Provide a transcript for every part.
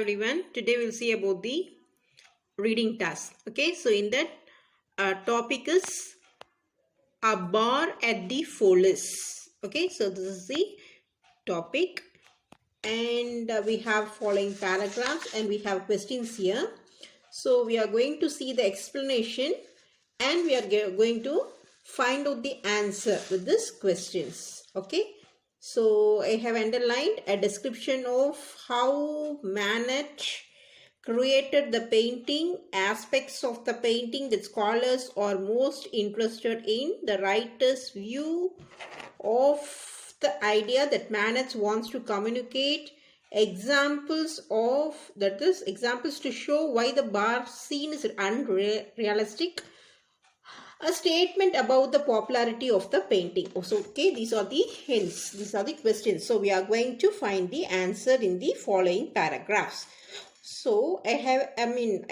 everyone. Today we'll see about the reading task. Okay, so in that topic is a bar at the Follies. Okay, so this is the topic, and we have following paragraphs and we have questions here. So we are going to see the explanation and we are going to find out the answer with these questions. Okay, so I have underlined a description of how Manet created the painting, aspects of the painting that scholars are most interested in, the writer's view of the idea that Manet wants to communicate, examples to show why the bar scene is unrealistic, a statement about the popularity of the painting. So, okay, these are the hints, these are the questions. So, we are going to find the answer in the following paragraphs. So, I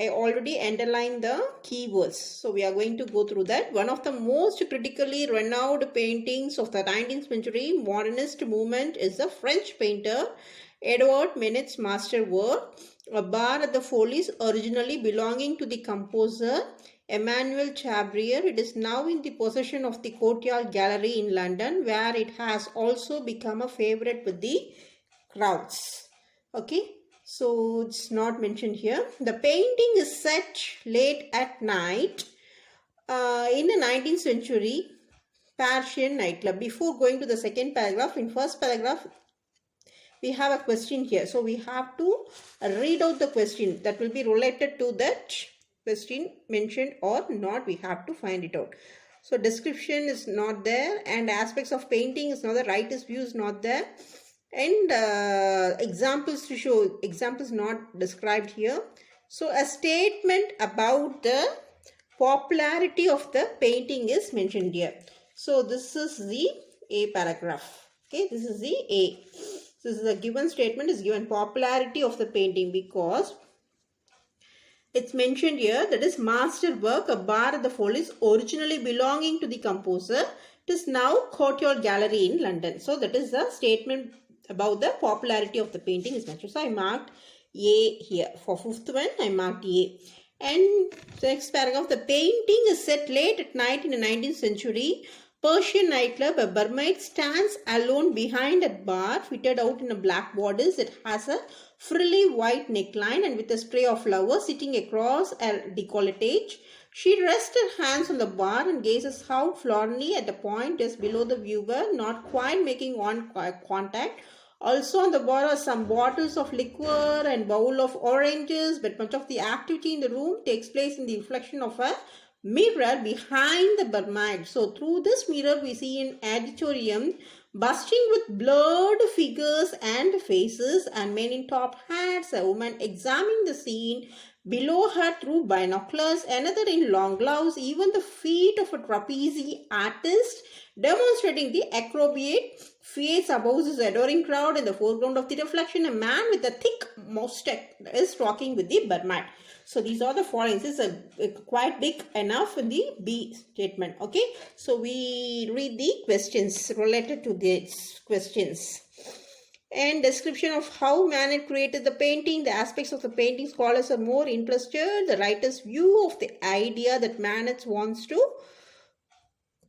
already underlined the keywords. So, we are going to go through that. One of the most critically renowned paintings of the 19th century modernist movement is the French painter Edouard Manet's masterwork, A Bar at the Follies, originally belonging to the composer Emmanuel Chabrier. It is now in the possession of the Courtyard Gallery in London, where it has also become a favorite with the crowds. Okay, so it's not mentioned here. The painting is set late at night in the 19th century Parisian nightclub. Before going to the second paragraph, in first paragraph, we have a question here. So we have to read out the question that will be related to that question mentioned or not. We have to find it out. So description is not there, and aspects of painting is not there, writer's view is not there, and examples to show, examples not described here. So a statement about the popularity of the painting is mentioned here. So this is the A paragraph. Okay, this is the A. This is a given statement, is given popularity of the painting because it's mentioned here that is masterwork, A Bar at the Follies, originally belonging to the composer. It is now Courtyard Gallery in London. So that is the statement about the popularity of the painting is mentioned. So I marked A here. For fifth one, I marked A. And next paragraph, the painting is set late at night in the 19th century Persian nightclub. A barmaid stands alone behind a bar fitted out in a black bodice. It has a frilly white neckline and with a spray of flowers sitting across a décolletage. She rests her hands on the bar and gazes out forlornly at the point just below the viewer, not quite making contact. Also on the bar are some bottles of liquor and bowl of oranges, but much of the activity in the room takes place in the reflection of a mirror behind the barmaid. So through this mirror we see an auditorium bursting with blurred figures and faces and men in top hats, a woman examining the scene below her through binoculars, another in long gloves, even the feet of a trapeze artist demonstrating the acrobat feats above this adoring crowd. In the foreground of the reflection, a man with a thick mustache is talking with the barmaid. So these are the following. This is quite big enough in the B statement. Okay, so we read the questions related to these questions. And description of how Manet created the painting, the aspects of the painting scholars are more interested, the writer's view of the idea that Manet wants to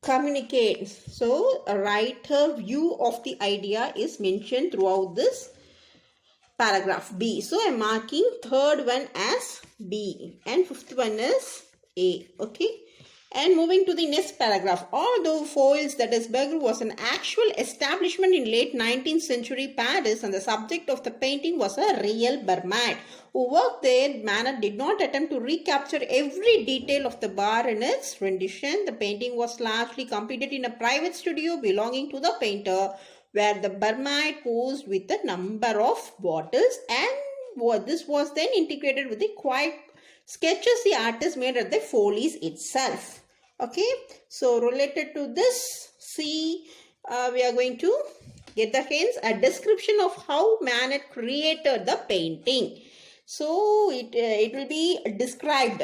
communicate. So a writer view of the idea is mentioned throughout this paragraph B. So I'm marking third one as B and fifth one is A. Okay. And moving to the next paragraph, although Foyles, that is Berger, was an actual establishment in late 19th century Paris and the subject of the painting was a real barmaid who worked there, Manet did not attempt to recapture every detail of the bar in its rendition. The painting was largely completed in a private studio belonging to the painter, where the barmaid posed with a number of bottles, and this was then integrated with the quiet sketches the artist made at the Follies itself. Okay, so related to this, see, we are going to get the hints, a description of how Manet created the painting. So it will be described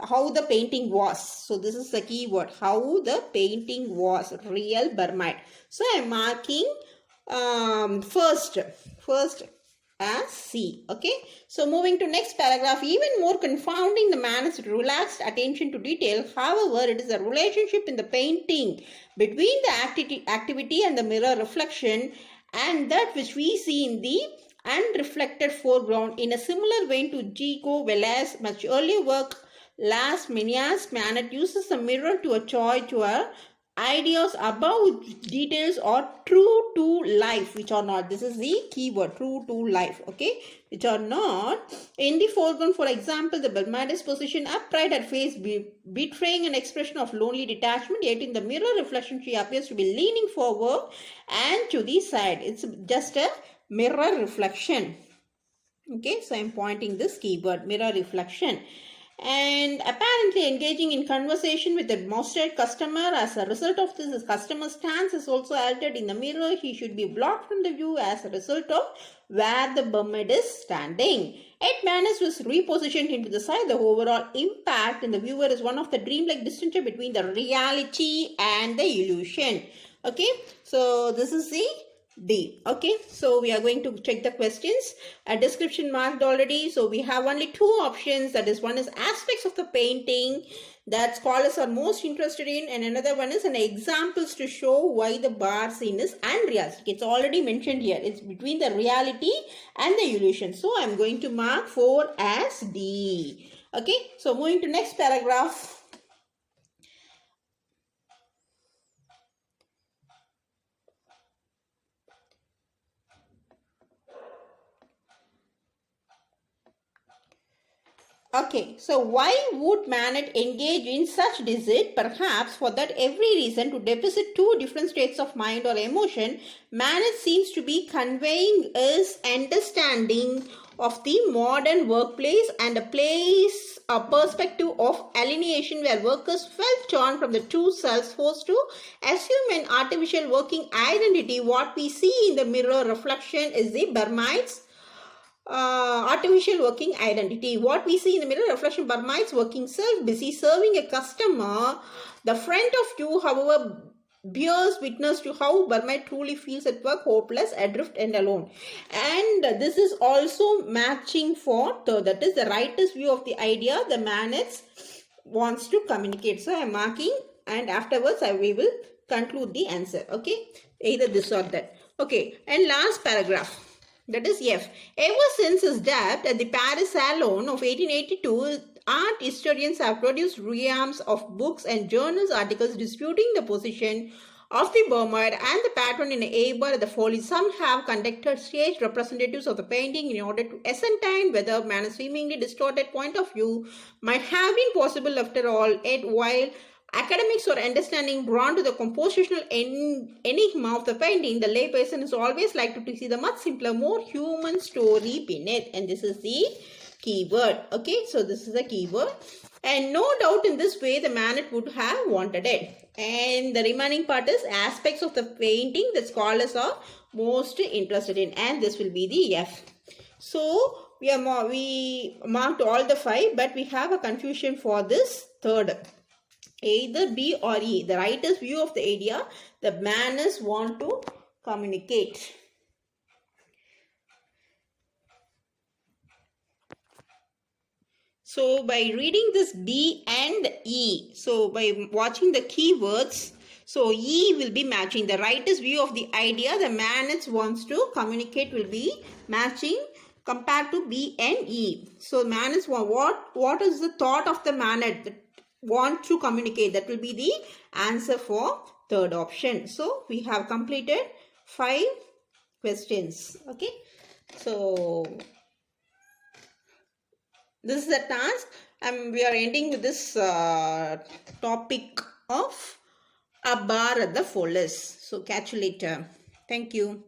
how the painting was. So this is the key word, how the painting was, real barmaid. So I am marking first as C. Okay, so moving to next paragraph, even more confounding the man's relaxed attention to detail. However, it is a relationship in the painting between the activity and the mirror reflection, and that which we see in the unreflected foreground. In a similar vein to Chico Velázquez's much earlier work, Las Meninas, Manet uses the mirror to a choice to a ideas about details are true to life, which are not. This is the keyword, true to life. Okay, which are not in the foreground. For example, the Balmada's position upright, her face betraying an expression of lonely detachment, yet in the mirror reflection she appears to be leaning forward and to the side. It's just a mirror reflection. Okay, so I'm pointing this keyword, mirror reflection. And apparently engaging in conversation with the moustache customer. As a result of this, his customer's stance is also altered. In the mirror, he should be blocked from the view as a result of where the mermaid is standing. Yet Manas was repositioned into the side. The overall impact in the viewer is one of the dreamlike distinction between the reality and the illusion. Okay, so this is the D. Okay, so we are going to check the questions. A description marked already. So we have only two options. That is, one is aspects of the painting that scholars are most interested in, and another one is an examples to show why the bar scene is unrealistic. It's already mentioned here. It's between the reality and the illusion. So I'm going to mark 4 as D. Okay, so moving to next paragraph. Okay, so why would Manet engage in such deceit? Perhaps for that every reason to deposit two different states of mind or emotion, Manet seems to be conveying his understanding of the modern workplace and a perspective of alienation where workers felt torn from the two selves, forced to assume an artificial working identity. What we see in the mirror reflection is the Burmaids' artificial working identity. What we see in the mirror reflection, Burmaids working self, busy serving a customer. The front of you, however, bears witness to how Burmaid truly feels at work, hopeless, adrift and alone. And this is also matching for that is the writer's view of the idea the Manet wants to communicate. So I am marking, and afterwards we will conclude the answer. Okay, either this or that. Okay, and last paragraph. That is F. Ever since his death at the Paris Salon of 1882, art historians have produced realms of books and journals articles disputing the position of the Burmaid and the patron in Eibar at the Folly. Some have conducted staged representatives of the painting in order to ascertain whether Manet's seemingly distorted point of view might have been possible after all. Yet while academics are understanding drawn to the compositional enigma of the painting, the layperson is always likely to see the much simpler, more human story beneath. And this is the keyword. Okay, so this is the keyword. And no doubt in this way the Manet would have wanted it. And the remaining part is aspects of the painting that scholars are most interested in. And this will be the F. So we marked all the 5, but we have a confusion for this third. Either B or E. The writer's view of the idea the Manet want to communicate. So by reading this B and E, so by watching the keywords, so E will be matching. The writer's view of the idea the Manet wants to communicate will be matching compared to B and E. So Manet, what is the thought of the Manet want to communicate? That will be the answer for third option. So we have completed 5 questions. Okay, so this is the task, and we are ending with this topic of a bar at the Follies. So catch you later. Thank you.